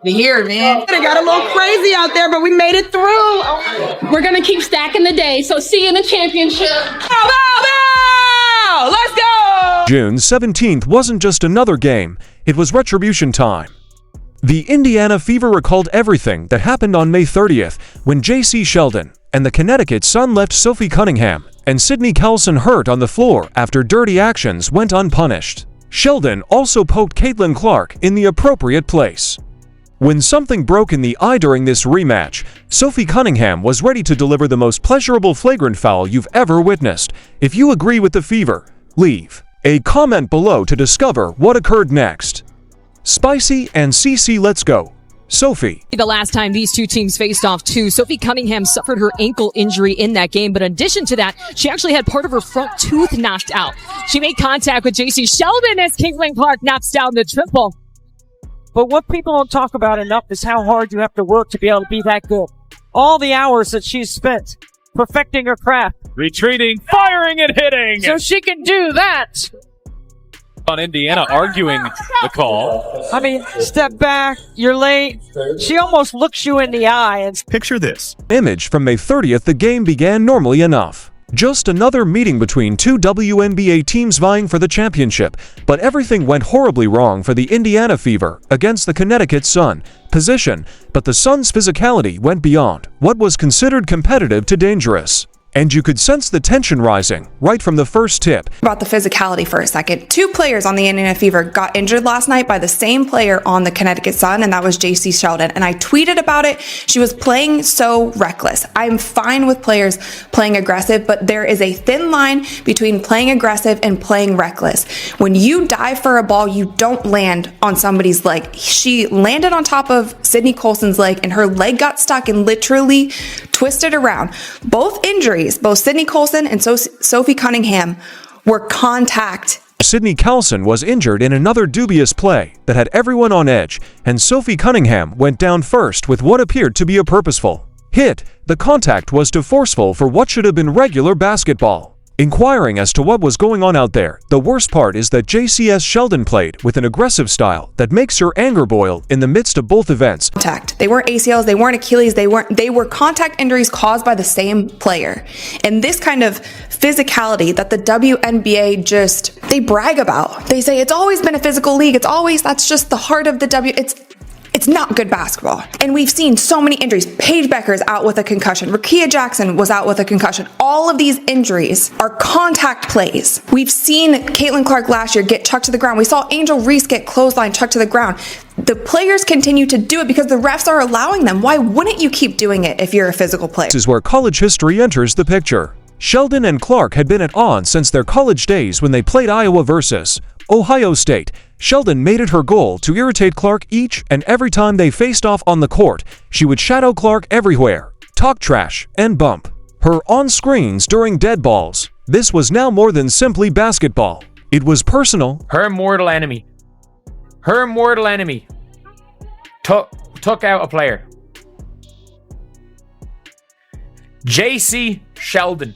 Here, man. It got a little crazy out there, but we made it through. We're gonna keep stacking the day, so see you in the championship. Bow, bow, bow! Let's go! June 17th wasn't just another game, it was retribution time. The Indiana Fever recalled everything that happened on May 30th when Jacy Sheldon and the Connecticut Sun left Sophie Cunningham and Sydney Cowlson hurt on the floor after dirty actions went unpunished. Sheldon also poked Caitlin Clark in the appropriate place. When something broke in the eye during this rematch, Sophie Cunningham was ready to deliver the most pleasurable flagrant foul you've ever witnessed. If you agree with the Fever, leave a comment below to discover what occurred next. Spicy and CC, let's go. Sophie. The last time these two teams faced off too, Sophie Cunningham suffered her ankle injury in that game, but in addition to that, she actually had part of her front tooth knocked out. She made contact with Jacy Sheldon as Caitlin Clark knocks down the triple. But what people don't talk about enough is how hard you have to work to be able to be that good. All the hours that she's spent perfecting her craft. Retreating, firing, and hitting. So she can do that. On Indiana arguing the call. I mean, step back, you're late. She almost looks you in the eye and Picture this. Image from May 30th, the game began normally enough. Just another meeting between two WNBA teams vying for the championship, but everything went horribly wrong for the Indiana Fever against the Connecticut Sun. Position, but the Sun's physicality went beyond what was considered competitive to dangerous. And you could sense the tension rising right from the first tip. About the physicality for a second. Two players on the Indiana Fever got injured last night by the same player on the Connecticut Sun, and that was Jacy Sheldon. And I tweeted about it. She was playing so reckless. I'm fine with players playing aggressive, but there is a thin line between playing aggressive and playing reckless. When you dive for a ball, you don't land on somebody's leg. She landed on top of Sydney Colson's leg, and her leg got stuck and literally twisted around. Both injuries, both Sydney Colson and Sophie Cunningham, were contact. Sydney Cowlson was injured in another dubious play that had everyone on edge, and Sophie Cunningham went down first with what appeared to be a purposeful hit. The contact was too forceful for what should have been regular basketball. Inquiring as to what was going on out there, the worst part is that Jacy Sheldon played with an aggressive style that makes her anger boil in the midst of both events. Contact. They weren't ACLs, they weren't Achilles, they were contact injuries caused by the same player. And this kind of physicality that the WNBA they brag about. They say it's always been a physical league. That's just the heart of the It's not good basketball. And we've seen so many injuries. Paige Becker's out with a concussion. Rakia Jackson was out with a concussion. All of these injuries are contact plays. We've seen Caitlin Clark last year get chucked to the ground. We saw Angel Reese get clothesline chucked to the ground. The players continue to do it because the refs are allowing them. Why wouldn't you keep doing it if you're a physical player? This is where college history enters the picture. Sheldon and Clark had been at odds since their college days when they played Iowa versus Ohio State. Sheldon made it her goal to irritate Clark each and every time they faced off on the court. She would shadow Clark everywhere, talk trash, and bump her on screens during dead balls. This was now more than simply basketball. It was personal. Her mortal enemy took out a player. Jacy Sheldon,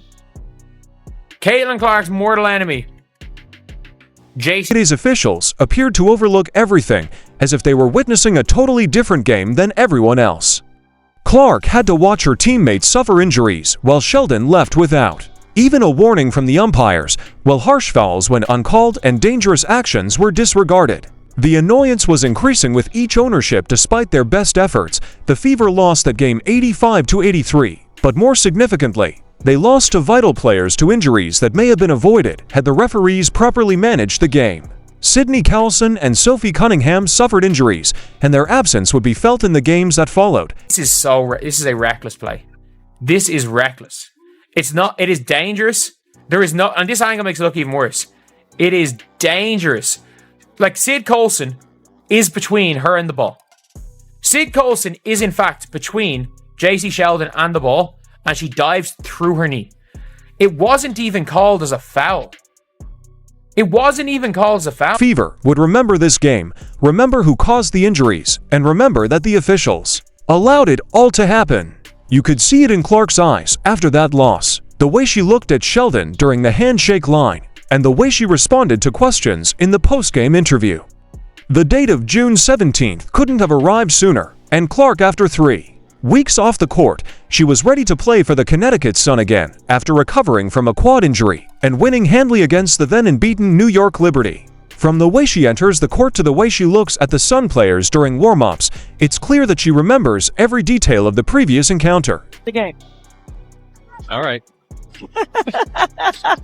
Caitlin Clark's mortal enemy. Today's officials appeared to overlook everything as if they were witnessing a totally different game than everyone else. Clark had to watch her teammates suffer injuries while Sheldon left without even a warning from the umpires, while harsh fouls went uncalled and dangerous actions were disregarded. The annoyance was increasing with each ownership despite their best efforts. The Fever lost that game 85-83, but more significantly, they lost to vital players to injuries that may have been avoided had the referees properly managed the game. Sydney Cowlson and Sophie Cunningham suffered injuries, and their absence would be felt in the games that followed. This is a reckless play. This is reckless. It is dangerous. And this angle makes it look even worse. It is dangerous. Like, Sid Colson is between her and the ball. Sid Colson is in fact between Jacy Sheldon and the ball, and she dives through her knee. It wasn't even called as a foul. Fever would remember this game, remember who caused the injuries, and remember that the officials allowed it all to happen. You could see it in Clark's eyes after that loss, the way she looked at Sheldon during the handshake line, and the way she responded to questions in the post-game interview. The date of June 17th couldn't have arrived sooner, and Clark, after 3 weeks off the court, she was ready to play for the Connecticut Sun again after recovering from a quad injury and winning handily against the then unbeaten New York Liberty. From the way she enters the court to the way she looks at the Sun players during warm-ups, it's clear that she remembers every detail of the previous encounter. The game. All right.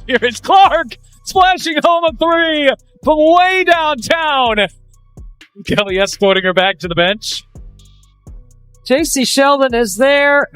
Here is Clark splashing home a 3 from way downtown. Kelly escorting her back to the bench. Jacy Sheldon is there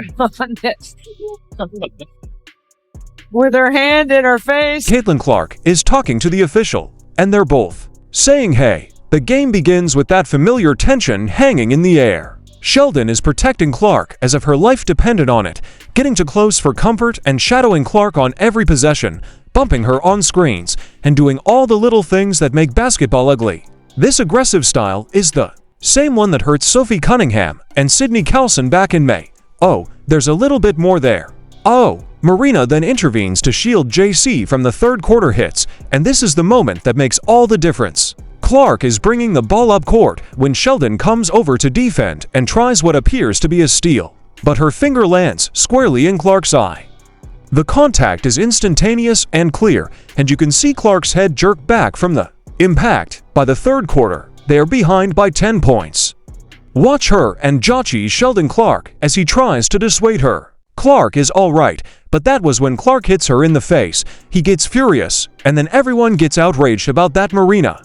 with her hand in her face. Caitlin Clark is talking to the official, and they're both saying, "Hey." The game begins with that familiar tension hanging in the air. Sheldon is protecting Clark as if her life depended on it, getting too close for comfort and shadowing Clark on every possession, bumping her on screens, and doing all the little things that make basketball ugly. This aggressive style is the same one that hurt Sophie Cunningham and Sydney Carlson back in May. Oh, there's a little bit more there. Oh, Marina then intervenes to shield JC from the third quarter hits, and this is the moment that makes all the difference. Clark is bringing the ball up court when Sheldon comes over to defend and tries what appears to be a steal, but her finger lands squarely in Clark's eye. The contact is instantaneous and clear, and you can see Clark's head jerk back from the impact. By the third quarter, they are behind by 10 points. Watch her and Jacy Sheldon Clark as he tries to dissuade her. Clark is alright, but that was when Clark hits her in the face. He gets furious, and then everyone gets outraged about that Marina.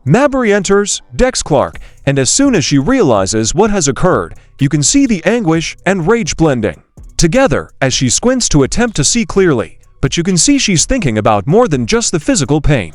Mabrey enters, decks Clark, and as soon as she realizes what has occurred, you can see the anguish and rage blending together as she squints to attempt to see clearly, but you can see she's thinking about more than just the physical pain.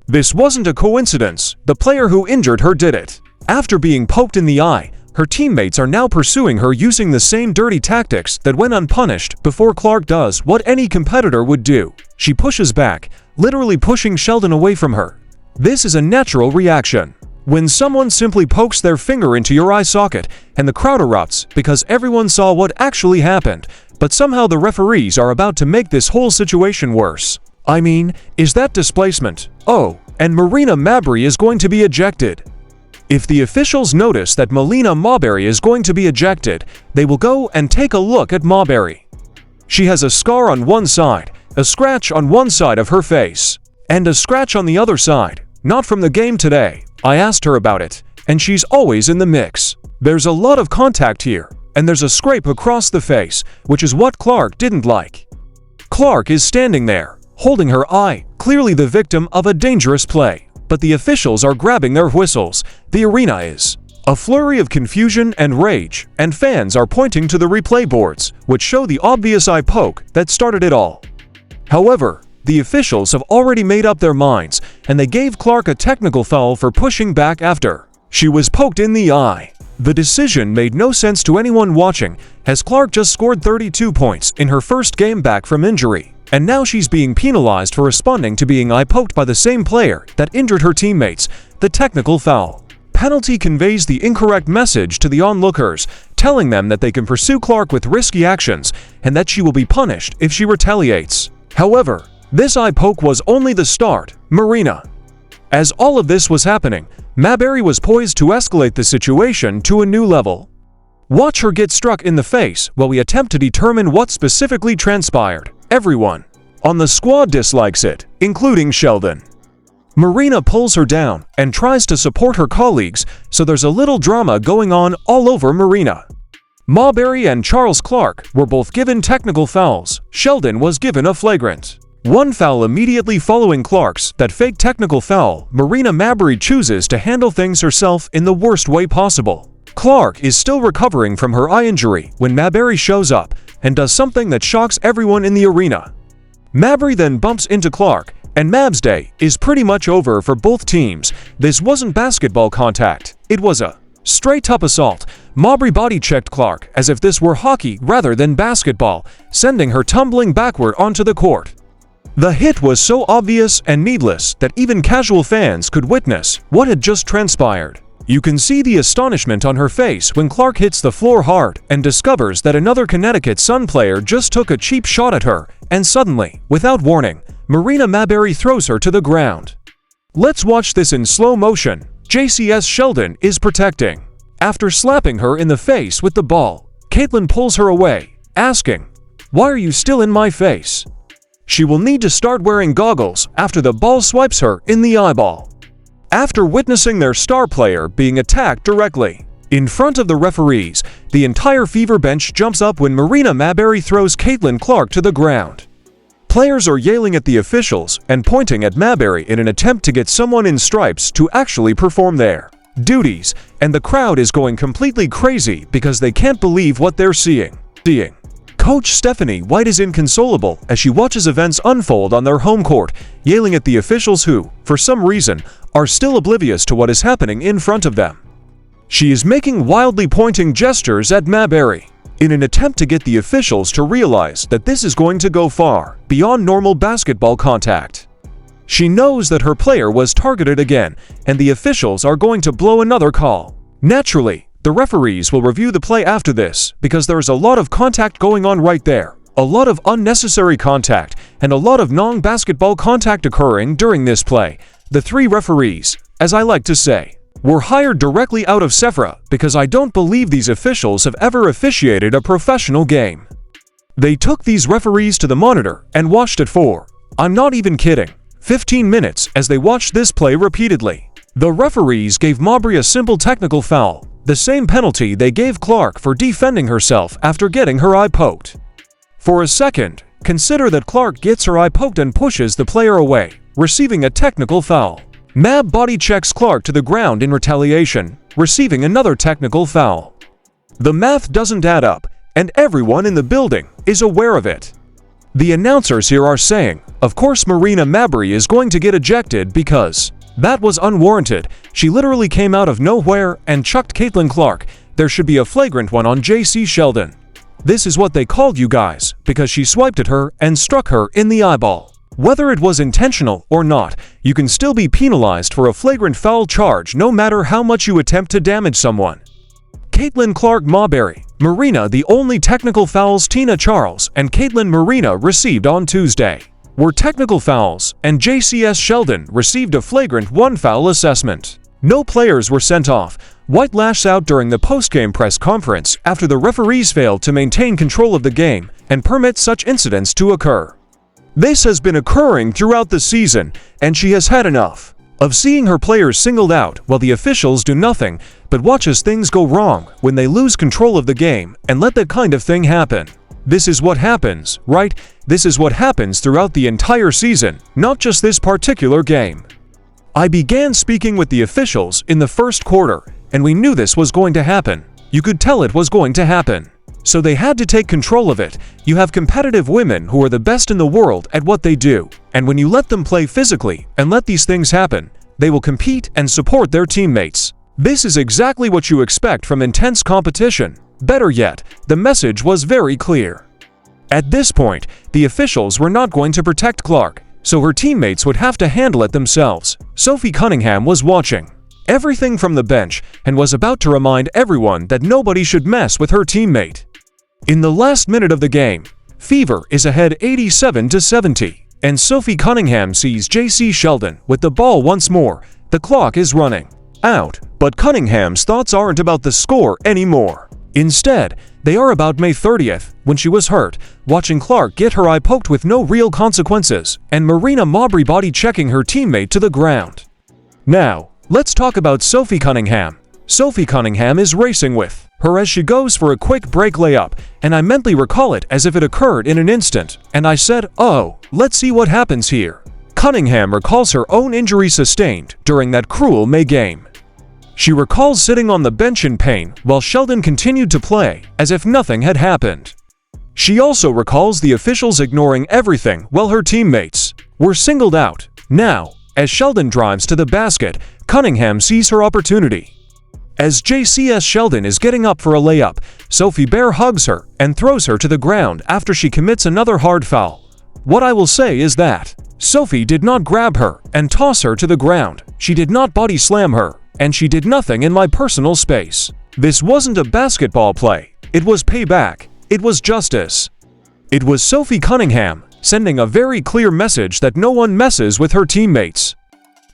This wasn't a coincidence. The player who injured her did it. After being poked in the eye, her teammates are now pursuing her using the same dirty tactics that went unpunished before Clark does what any competitor would do. She pushes back, literally pushing Sheldon away from her. This is a natural reaction. When someone simply pokes their finger into your eye socket and the crowd erupts because everyone saw what actually happened, but somehow the referees are about to make this whole situation worse. I mean, is that displacement? Oh, and Marina Mabrey is going to be ejected. If the officials notice that Marina Mabrey is going to be ejected, they will go and take a look at Mabrey. She has a scar on one side, a scratch on one side of her face, and a scratch on the other side. Not from the game today. I asked her about it, and she's always in the mix. There's a lot of contact here, and there's a scrape across the face, which is what Clark didn't like. Clark is standing there, holding her eye, clearly the victim of a dangerous play. But the officials are grabbing their whistles. The arena is a flurry of confusion and rage, and fans are pointing to the replay boards, which show the obvious eye poke that started it all. However, the officials have already made up their minds, and they gave Clark a technical foul for pushing back after she was poked in the eye. The decision made no sense to anyone watching, as Clark just scored 32 points in her first game back from injury, and now she's being penalized for responding to being eye-poked by the same player that injured her teammates. The technical foul penalty conveys the incorrect message to the onlookers, telling them that they can pursue Clark with risky actions and that she will be punished if she retaliates. However, this eye poke was only the start. Marina. As all of this was happening, Mabrey was poised to escalate the situation to a new level. Watch her get struck in the face while we attempt to determine what specifically transpired. Everyone on the squad dislikes it, including Sheldon. Marina pulls her down and tries to support her colleagues, so there's a little drama going on all over Marina. Mabrey and Charles Clark were both given technical fouls. Sheldon was given a flagrant. One foul immediately following Clark's that fake technical foul. Marina Mabrey chooses to handle things herself in the worst way possible. Clark is still recovering from her eye injury when Mabrey shows up and does something that shocks everyone in the arena. Mabrey then bumps into Clark, and Mab's day is pretty much over for both teams. This wasn't basketball contact, it was a straight-up assault. Mabrey body-checked Clark as if this were hockey rather than basketball, sending her tumbling backward onto the court. The hit was so obvious and needless that even casual fans could witness what had just transpired. You can see the astonishment on her face when Clark hits the floor hard and discovers that another Connecticut Sun player just took a cheap shot at her, and suddenly, without warning, Marina Mabrey throws her to the ground. Let's watch this in slow motion. JCS Sheldon is protecting. After slapping her in the face with the ball, Caitlin pulls her away, asking, "Why are you still in my face?" She will need to start wearing goggles after the ball swipes her in the eyeball. After witnessing their star player being attacked directly in front of the referees, the entire Fever bench jumps up when Marina Mabrey throws Caitlin Clark to the ground. Players are yelling at the officials and pointing at Mabrey in an attempt to get someone in stripes to actually perform their duties, and the crowd is going completely crazy because they can't believe what they're seeing. Coach Stephanie White is inconsolable as she watches events unfold on their home court, yelling at the officials who, for some reason, are still oblivious to what is happening in front of them. She is making wildly pointing gestures at Mabrey in an attempt to get the officials to realize that this is going to go far beyond normal basketball contact. She knows that her player was targeted again, and the officials are going to blow another call. Naturally, the referees will review the play after this because there is a lot of contact going on right there, a lot of unnecessary contact, and a lot of non-basketball contact occurring during this play. The three referees, as I like to say, were hired directly out of Sephora because I don't believe these officials have ever officiated a professional game. They took these referees to the monitor and watched it for, I'm not even kidding, 15 minutes as they watched this play repeatedly. The referees gave Mabrey a simple technical foul, the same penalty they gave Clark for defending herself after getting her eye poked. For a second, consider that Clark gets her eye poked and pushes the player away, receiving a technical foul. Mab body checks Clark to the ground in retaliation, receiving another technical foul. The math doesn't add up, and everyone in the building is aware of it. The announcers here are saying, of course Marina Mabrey is going to get ejected because that was unwarranted. She literally came out of nowhere and chucked Caitlin Clark. There should be a flagrant one on Jacy Sheldon. This is what they called you guys, because she swiped at her and struck her in the eyeball. Whether it was intentional or not, you can still be penalized for a flagrant foul charge no matter how much you attempt to damage someone. Caitlin Clark Mabrey, Marina the only technical fouls Tina Charles and Caitlin Marina received on Tuesday were technical fouls, and JCS Sheldon received a flagrant 1 foul assessment. No players were sent off. White lashed out during the post-game press conference after the referees failed to maintain control of the game and permit such incidents to occur. This has been occurring throughout the season, and she has had enough of seeing her players singled out while the officials do nothing but watch as things go wrong when they lose control of the game and let that kind of thing happen. This is what happens, right? This is what happens throughout the entire season, not just this particular game. I began speaking with the officials in the first quarter, and we knew this was going to happen. You could tell it was going to happen. So they had to take control of it. You have competitive women who are the best in the world at what they do, and when you let them play physically and let these things happen, they will compete and support their teammates. This is exactly what you expect from intense competition. Better yet, the message was very clear. At this point, the officials were not going to protect Clark, so her teammates would have to handle it themselves. Sophie Cunningham was watching everything from the bench and was about to remind everyone that nobody should mess with her teammate. In the last minute of the game, Fever is ahead 87-70, and Sophie Cunningham sees Jacy Sheldon with the ball once more. The clock is running out, but Cunningham's thoughts aren't about the score anymore. Instead, they are about May 30th, when she was hurt, watching Clark get her eye poked with no real consequences, and Marina Mabrey body checking her teammate to the ground. Now, let's talk about Sophie Cunningham. Sophie Cunningham is racing with her as she goes for a quick break layup, and I mentally recall it as if it occurred in an instant, and I said, oh, let's see what happens here. Cunningham recalls her own injury sustained during that cruel May game. She recalls sitting on the bench in pain while Sheldon continued to play as if nothing had happened. She also recalls the officials ignoring everything while her teammates were singled out. Now, as Sheldon drives to the basket, Cunningham sees her opportunity. As JCS Sheldon is getting up for a layup, Sophie bear hugs her and throws her to the ground after she commits another hard foul. What I will say is that Sophie did not grab her and toss her to the ground. She did not body slam her, and she did nothing in my personal space. This wasn't a basketball play. It was payback. It was justice. It was Sophie Cunningham sending a very clear message that no one messes with her teammates.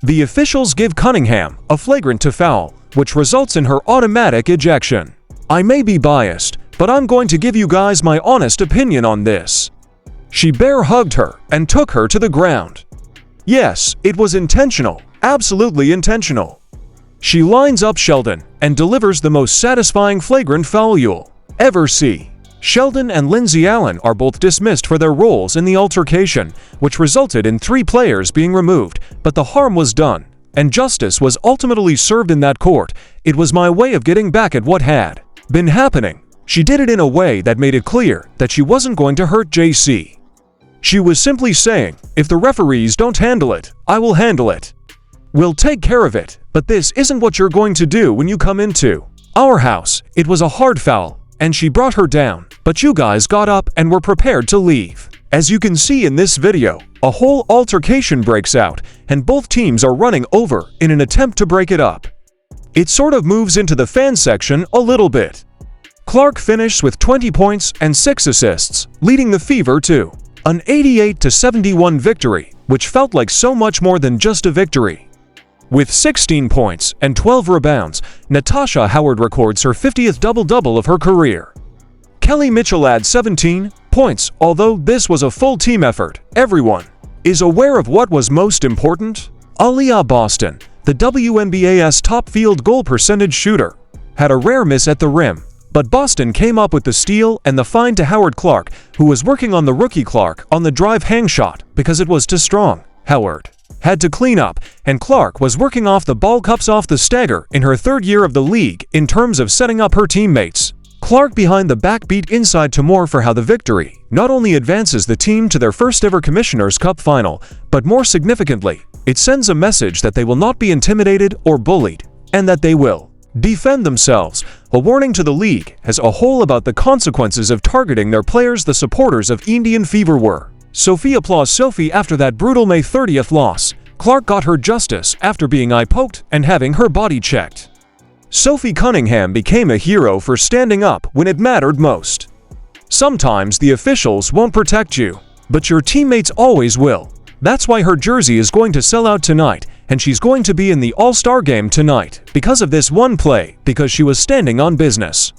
The officials give Cunningham a flagrant to foul, which results in her automatic ejection. I may be biased, but I'm going to give you guys my honest opinion on this. She bear hugged her and took her to the ground. Yes, it was intentional, absolutely intentional. She lines up Sheldon and delivers the most satisfying flagrant foul you'll ever see. Sheldon and Lindsay Allen are both dismissed for their roles in the altercation, which resulted in 3 players being removed, but the harm was done, and justice was ultimately served in that court. It was my way of getting back at what had been happening. She did it in a way that made it clear that she wasn't going to hurt JC. She was simply saying, if the referees don't handle it, I will handle it. We'll take care of it, but this isn't what you're going to do when you come into our house. It was a hard foul, and she brought her down, but you guys got up and were prepared to leave. As you can see in this video, a whole altercation breaks out, and both teams are running over in an attempt to break it up. It sort of moves into the fan section a little bit. Clark finished with 20 points and 6 assists, leading the Fever to an 88-71 victory, which felt like so much more than just a victory. With 16 points and 12 rebounds, Natasha Howard records her 50th double-double of her career. Kelly Mitchell adds 17 points. Although this was a full team effort, everyone is aware of what was most important. Aaliyah Boston, the WNBA's top field goal percentage shooter, had a rare miss at the rim, but Boston came up with the steal and the find to Howard Clark, who was working on the rookie Clark on the drive hang shot because it was too strong. Howard had to clean up, and Clark was working off the ball cups off the stagger in her 3rd year of the league in terms of setting up her teammates. Clark behind the back beat inside to Moore for how the victory not only advances the team to their first ever Commissioner's Cup final, but more significantly, it sends a message that they will not be intimidated or bullied, and that they will defend themselves. A warning to the league as a whole about the consequences of targeting their players. The supporters of Indian Fever were Sophie applauds Sophie after that brutal May 30th loss. Clark got her justice after being eye-poked and having her body checked. Sophie Cunningham became a hero for standing up when it mattered most. Sometimes the officials won't protect you, but your teammates always will. That's why her jersey is going to sell out tonight, and she's going to be in the All-Star game tonight because of this one play, because she was standing on business.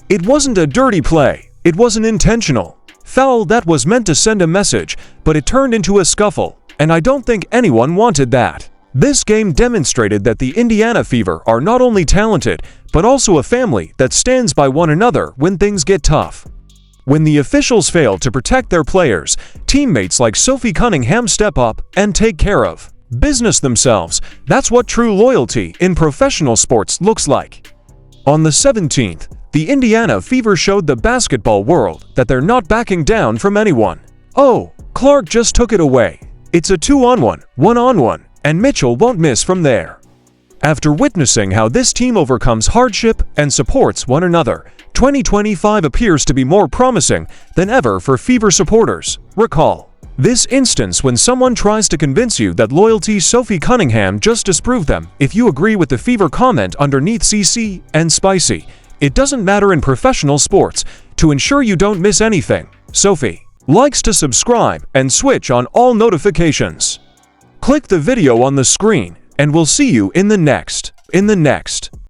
It wasn't a dirty play, it was an intentional foul that was meant to send a message, but it turned into a scuffle, and I don't think anyone wanted that. This game demonstrated that the Indiana Fever are not only talented, but also a family that stands by one another when things get tough. When the officials fail to protect their players, teammates like Sophie Cunningham step up and take care of business themselves. That's what true loyalty in professional sports looks like. On the 17th, the Indiana Fever showed the basketball world that they're not backing down from anyone. Oh, Clark just took it away. It's a 2-on-1, 1-on-1, and Mitchell won't miss from there. After witnessing how this team overcomes hardship and supports one another, 2025 appears to be more promising than ever for Fever supporters. Recall this instance when someone tries to convince you that loyalty. Sophie Cunningham just disproved them. If you agree with the Fever comment underneath, CC and Spicy. It doesn't matter in professional sports. To ensure you don't miss anything, Sophie likes to subscribe and switch on all notifications. Click the video on the screen, and we'll see you in the next.